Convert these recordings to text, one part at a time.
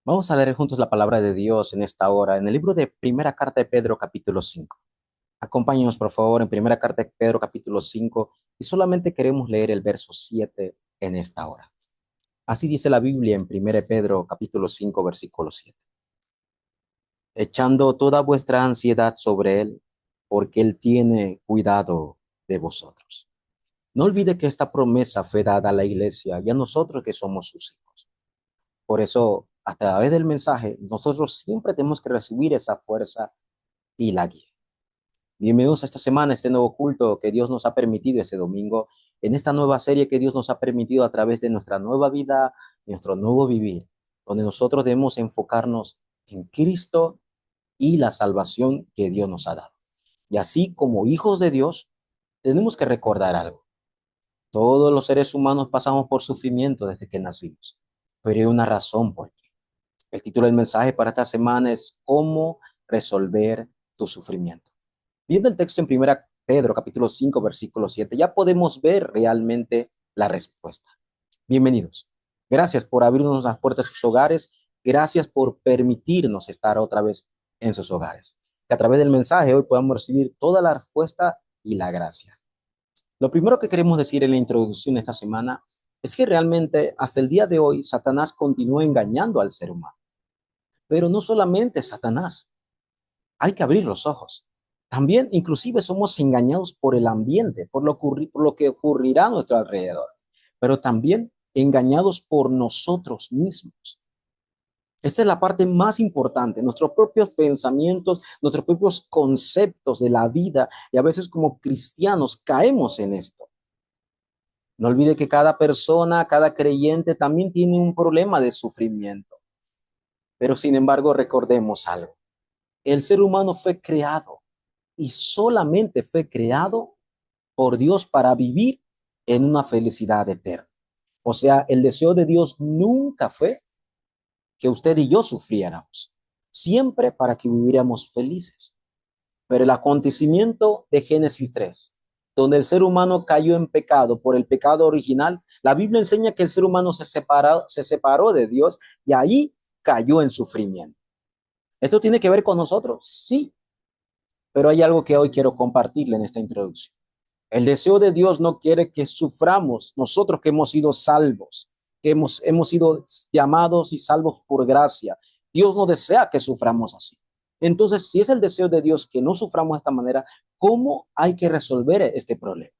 Vamos a leer juntos la palabra de Dios en esta hora, en el libro de Primera Carta de Pedro, capítulo 5. Acompáñenos, por favor, en Primera Carta de Pedro, capítulo 5, y solamente queremos leer el verso 7 en esta hora. Así dice la Biblia en Primera Pedro, capítulo 5, versículo 7. Echando toda vuestra ansiedad sobre Él, porque Él tiene cuidado de vosotros. No olvide que esta promesa fue dada a la iglesia y a nosotros que somos sus hijos. Por eso, a través del mensaje, nosotros siempre tenemos que recibir esa fuerza y la guía. Bienvenidos a esta semana, a este nuevo culto que Dios nos ha permitido ese domingo, en esta nueva serie que Dios nos ha permitido a través de nuestra nueva vida, nuestro nuevo vivir, donde nosotros debemos enfocarnos en Cristo y la salvación que Dios nos ha dado. Y así como hijos de Dios, tenemos que recordar algo. Todos los seres humanos pasamos por sufrimiento desde que nacimos, pero hay una razón por qué. El título del mensaje para esta semana es ¿Cómo resolver tu sufrimiento? Viendo el texto en Primera Pedro, capítulo 5, versículo 7, ya podemos ver realmente la respuesta. Bienvenidos. Gracias por abrirnos las puertas de sus hogares. Gracias por permitirnos estar otra vez en sus hogares. Que a través del mensaje hoy podamos recibir toda la respuesta y la gracia. Lo primero que queremos decir en la introducción de esta semana es que realmente hasta el día de hoy Satanás continúa engañando al ser humano. Pero no solamente Satanás, hay que abrir los ojos. También inclusive somos engañados por el ambiente, por lo que ocurrirá a nuestro alrededor, pero también engañados por nosotros mismos. Esta es la parte más importante, nuestros propios pensamientos, nuestros propios conceptos de la vida, y a veces como cristianos caemos en esto. No olvide que cada persona, cada creyente también tiene un problema de sufrimiento, pero sin embargo recordemos algo. El ser humano fue creado y solamente fue creado por Dios para vivir en una felicidad eterna. O sea, el deseo de Dios nunca fue que usted y yo sufriéramos, siempre para que viviéramos felices. Pero el acontecimiento de Génesis 3, donde el ser humano cayó en pecado por el pecado original, la Biblia enseña que el ser humano se separó de Dios y ahí cayó en sufrimiento. ¿Esto tiene que ver con nosotros? Sí, pero hay algo que hoy quiero compartirle en esta introducción. El deseo de Dios no quiere que suframos nosotros que hemos sido salvos, que hemos sido llamados y salvos por gracia. Dios no desea que suframos así. Entonces, si es el deseo de Dios que no suframos de esta manera, ¿cómo hay que resolver este problema?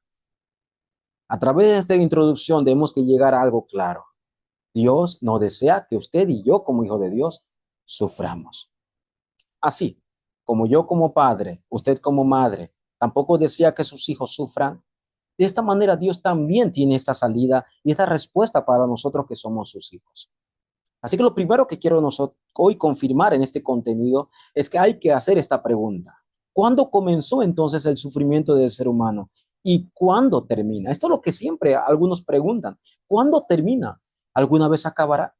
A través de esta introducción debemos que llegar a algo claro. Dios no desea que usted y yo, como hijo de Dios, suframos. Así como yo como padre, usted como madre, tampoco desea que sus hijos sufran. De esta manera, Dios también tiene esta salida y esta respuesta para nosotros que somos sus hijos. Así que lo primero que quiero nosotros hoy confirmar en este contenido es que hay que hacer esta pregunta. ¿Cuándo comenzó entonces el sufrimiento del ser humano? ¿Y cuándo termina? Esto es lo que siempre algunos preguntan. ¿Cuándo termina? ¿Alguna vez acabará?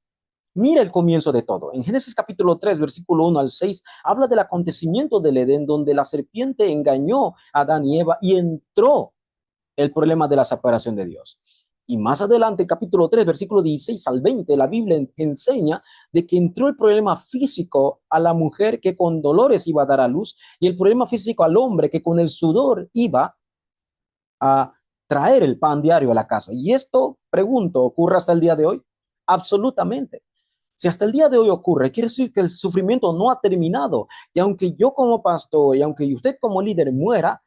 Mira el comienzo de todo. En Génesis capítulo 3, versículo 1 al 6, habla del acontecimiento del Edén, donde la serpiente engañó a Adán y Eva y entró el problema de la separación de Dios. Y más adelante, capítulo 3, versículo 16 al 20, la Biblia enseña de que entró el problema físico a la mujer que con dolores iba a dar a luz y el problema físico al hombre que con el sudor iba a traer el pan diario a la casa. Y esto, pregunto, ¿ocurre hasta el día de hoy? Absolutamente. Si hasta el día de hoy ocurre, quiere decir que el sufrimiento no ha terminado. Y aunque yo como pastor y aunque usted como líder muera,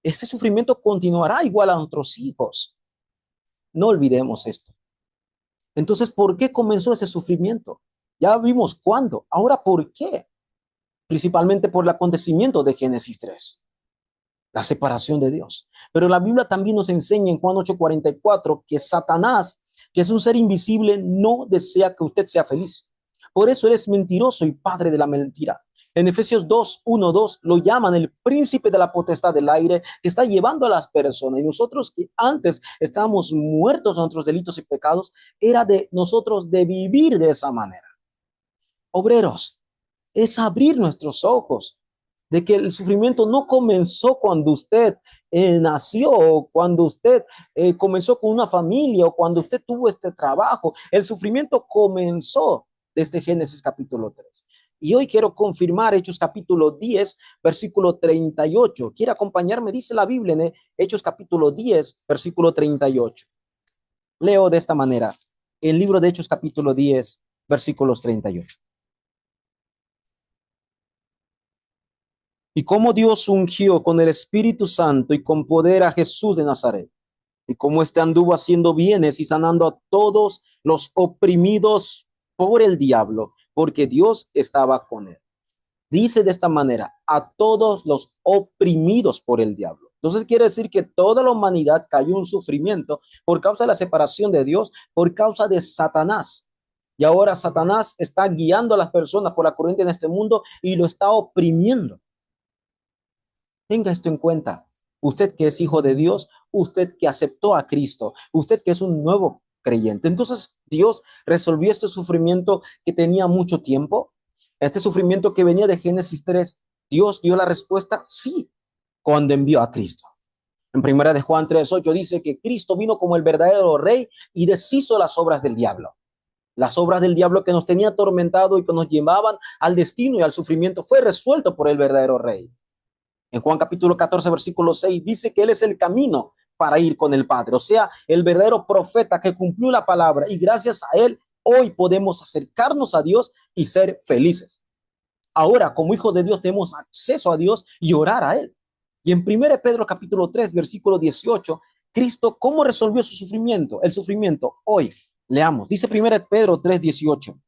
ese sufrimiento continuará igual a nuestros hijos. No olvidemos esto. Entonces, ¿por qué comenzó ese sufrimiento? Ya vimos cuándo. Ahora, ¿por qué? Principalmente por el acontecimiento de Génesis 3, la separación de Dios. Pero la Biblia también nos enseña en Juan 8:44 que Satanás, que es un ser invisible, no desea que usted sea feliz. Por eso él es mentiroso y padre de la mentira. En Efesios 2:1-2 lo llaman el príncipe de la potestad del aire que está llevando a las personas. Y nosotros que antes estábamos muertos a nuestros delitos y pecados, era de nosotros de vivir de esa manera. Obreros, es abrir nuestros ojos de que el sufrimiento no comenzó cuando usted nació, o cuando usted comenzó con una familia, o cuando usted tuvo este trabajo. El sufrimiento comenzó desde Génesis capítulo 3. Y hoy quiero confirmar Hechos capítulo 10, versículo 38. ¿Quiere acompañarme? Dice la Biblia en Hechos capítulo 10, versículo 38. Leo de esta manera, el libro de Hechos capítulo 10, versículos 38. Y cómo Dios ungió con el Espíritu Santo y con poder a Jesús de Nazaret, y cómo éste anduvo haciendo bienes y sanando a todos los oprimidos por el diablo, porque Dios estaba con él. Dice de esta manera, a todos los oprimidos por el diablo. Entonces quiere decir que toda la humanidad cayó en sufrimiento por causa de la separación de Dios, por causa de Satanás. Y ahora Satanás está guiando a las personas por la corriente en este mundo y lo está oprimiendo. Tenga esto en cuenta. Usted que es hijo de Dios, usted que aceptó a Cristo, usted que es un nuevo creyente. Entonces Dios resolvió este sufrimiento que tenía mucho tiempo, este sufrimiento que venía de Génesis 3. Dios dio la respuesta sí, cuando envió a Cristo. En primera de Juan 3:8 dice que Cristo vino como el verdadero rey y deshizo las obras del diablo. Las obras del diablo que nos tenía atormentado y que nos llevaban al destino y al sufrimiento fue resuelto por el verdadero rey. En Juan capítulo 14, versículo 6, dice que Él es el camino para ir con el Padre. O sea, el verdadero profeta que cumplió la palabra, y gracias a Él hoy podemos acercarnos a Dios y ser felices. Ahora, como hijos de Dios, tenemos acceso a Dios y orar a Él. Y en 1 Pedro capítulo 3, versículo 18, Cristo, ¿cómo resolvió su sufrimiento? El sufrimiento hoy. Leamos. Dice 1 Pedro 3, 18.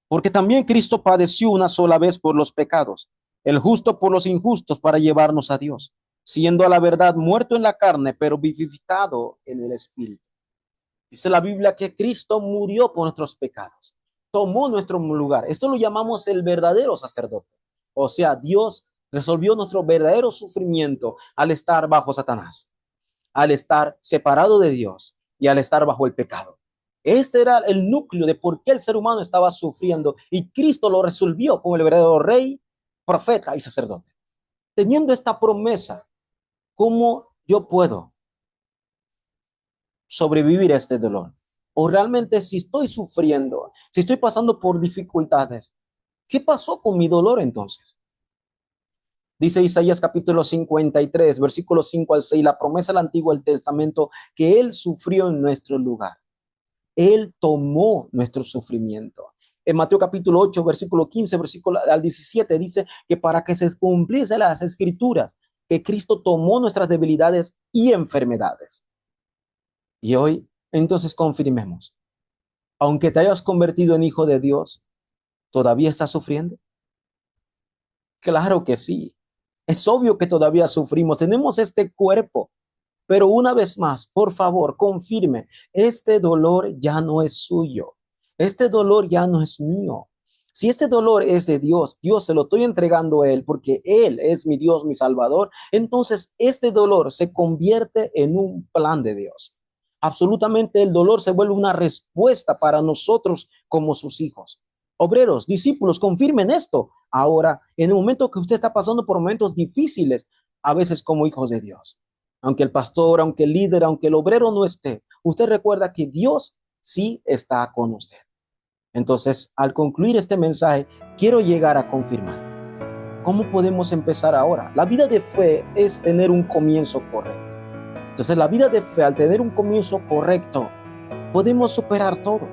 Porque también Cristo padeció una sola vez por los pecados, el justo por los injustos, para llevarnos a Dios, siendo a la verdad muerto en la carne, pero vivificado en el Espíritu. Dice la Biblia que Cristo murió por nuestros pecados, tomó nuestro lugar. Esto lo llamamos el verdadero sacerdote. O sea, Dios resolvió nuestro verdadero sufrimiento al estar bajo Satanás, al estar separado de Dios y al estar bajo el pecado. Este era el núcleo de por qué el ser humano estaba sufriendo, y Cristo lo resolvió como el verdadero rey, profeta y sacerdote. Teniendo esta promesa, ¿cómo yo puedo sobrevivir a este dolor? O realmente, si estoy sufriendo, si estoy pasando por dificultades, ¿qué pasó con mi dolor entonces? Dice Isaías capítulo 53, versículos 5 al 6, la promesa del Antiguo Testamento, que Él sufrió en nuestro lugar. Él tomó nuestro sufrimiento. En Mateo capítulo 8, versículo 15, versículo al 17, dice que para que se cumpliese las escrituras, que Cristo tomó nuestras debilidades y enfermedades. Y hoy, entonces, confirmemos, aunque te hayas convertido en hijo de Dios, ¿todavía estás sufriendo? Claro que sí. Es obvio que todavía sufrimos. Tenemos este cuerpo. Pero una vez más, por favor, confirme, este dolor ya no es suyo. Este dolor ya no es mío. Si este dolor es de Dios, Dios se lo estoy entregando a Él porque Él es mi Dios, mi Salvador. Entonces, este dolor se convierte en un plan de Dios. Absolutamente el dolor se vuelve una respuesta para nosotros como sus hijos. Obreros, discípulos, confirmen esto. Ahora, en el momento que usted está pasando por momentos difíciles, a veces como hijos de Dios, aunque el pastor, aunque el líder, aunque el obrero no esté, usted recuerda que Dios sí está con usted. Entonces, al concluir este mensaje, quiero llegar a confirmar. ¿Cómo podemos empezar ahora? La vida de fe es tener un comienzo correcto. Entonces, la vida de fe, al tener un comienzo correcto, podemos superar todo.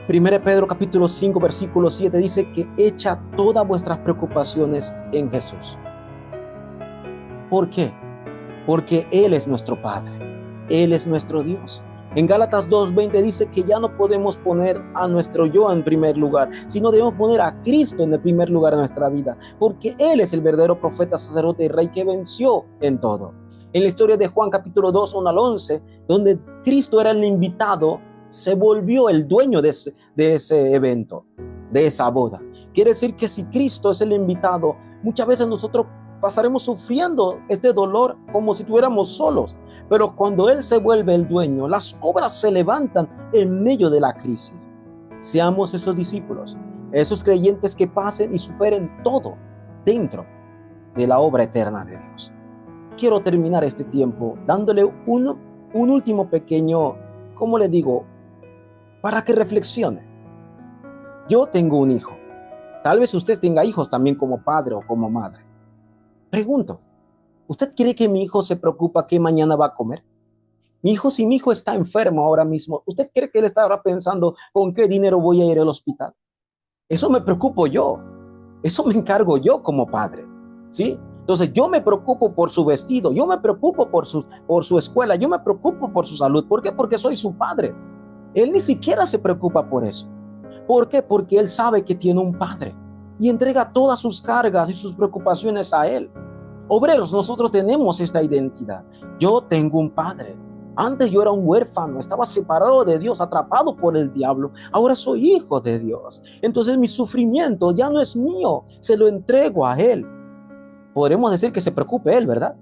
1 Pedro capítulo 5, versículo 7 dice que echa todas vuestras preocupaciones en Jesús. ¿Por qué? Porque Él es nuestro Padre, Él es nuestro Dios. En Gálatas 2:20 dice que ya no podemos poner a nuestro yo en primer lugar, sino debemos poner a Cristo en el primer lugar de nuestra vida, porque Él es el verdadero profeta, sacerdote y rey que venció en todo. En la historia de Juan capítulo 2, 1 al 11, donde Cristo era el invitado, se volvió el dueño de ese evento, de esa boda. Quiere decir que si Cristo es el invitado, muchas veces nosotros pasaremos sufriendo este dolor como si estuviéramos solos. Pero cuando Él se vuelve el dueño, las obras se levantan en medio de la crisis. Seamos esos discípulos, esos creyentes que pasen y superen todo dentro de la obra eterna de Dios. Quiero terminar este tiempo dándole un último pequeño, ¿cómo le digo? para que reflexione. Yo tengo un hijo. Tal vez usted tenga hijos también como padre o como madre. Pregunto, ¿usted cree que mi hijo se preocupa qué mañana va a comer? Si mi hijo está enfermo ahora mismo, ¿usted cree que él está ahora pensando con qué dinero voy a ir al hospital? Eso me preocupo yo. Eso me encargo yo como padre. ¿Sí? Entonces yo me preocupo por su vestido, yo me preocupo por su escuela, yo me preocupo por su salud. ¿Por qué? Porque soy su padre. Él ni siquiera se preocupa por eso. ¿Por qué? Porque él sabe que tiene un padre y entrega todas sus cargas y sus preocupaciones a él. Obreros, nosotros tenemos esta identidad. Yo tengo un padre. Antes yo era un huérfano, estaba separado de Dios, atrapado por el diablo. Ahora soy hijo de Dios. Entonces mi sufrimiento ya no es mío, se lo entrego a Él. Podremos decir que se preocupe Él, ¿verdad?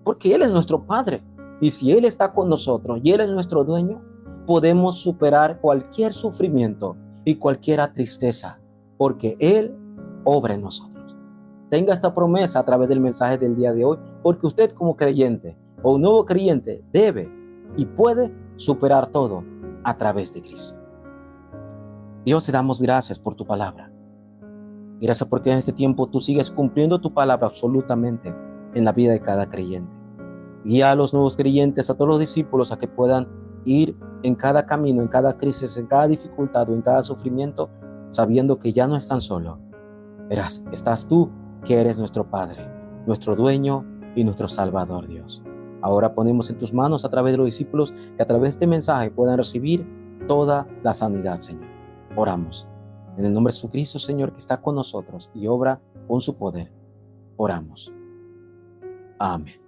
Porque Él es nuestro Padre. Y si Él está con nosotros y Él es nuestro dueño, podemos superar cualquier sufrimiento y cualquier tristeza, porque Él obra en nosotros. Tenga esta promesa a través del mensaje del día de hoy, porque usted como creyente o un nuevo creyente debe y puede superar todo a través de Cristo. Dios, te damos gracias por tu palabra. Gracias porque en este tiempo tú sigues cumpliendo tu palabra absolutamente en la vida de cada creyente. Guía a los nuevos creyentes, a todos los discípulos, a que puedan ir en cada camino, en cada crisis, en cada dificultad o en cada sufrimiento, sabiendo que ya no están solos. Verás, estás tú, que eres nuestro Padre, nuestro dueño y nuestro Salvador, Dios. Ahora ponemos en tus manos a través de los discípulos que a través de este mensaje puedan recibir toda la sanidad, Señor. Oramos. En el nombre de Jesucristo, Señor, que está con nosotros y obra con su poder. Oramos. Amén.